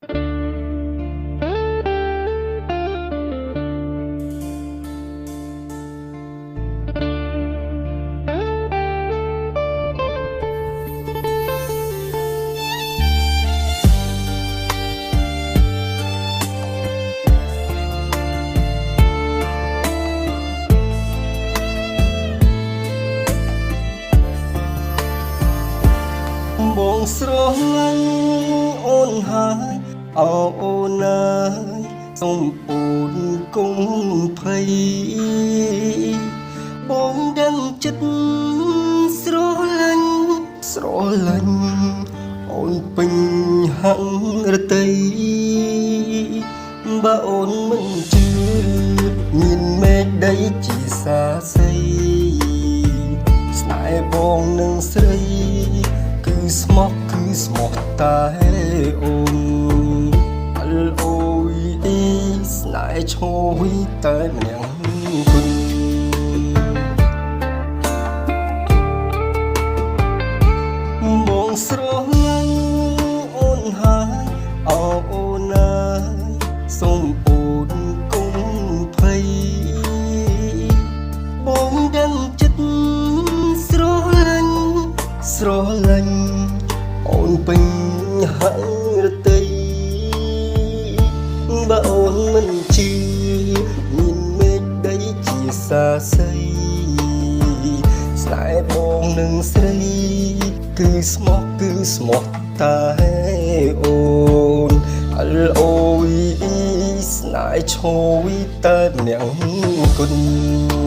បងស្រឡាញ់អូនហើយអូនណាយសូមអូនគង់ភ័យបងដឹងចិត្តស្រឡាញ់អូនពេញហាំងរតីបើអូនមិនជឿមានមេឃដីជាសាស័យស្នេហ៍បងនឹងស្រីគឺស្មោះតែអូនLOVE ស្នេហ៍ឈ្ងុយតែម្នាក់គុណបងស្រឡាញ់អូនហើយអូនណាយសូមអូនគង់ភ័យបងដឹងចិត្តស្រឡាញ់អូនពេញហាំងរតីបើអូនមិនជឿមានមេឃដីជាសាស័យស្នេហ៍បងនឹងស្រីគឺស្មោះតែអូនLOVE ស្នេហ៍ឈ្ងុយតែម្នាក់គុណ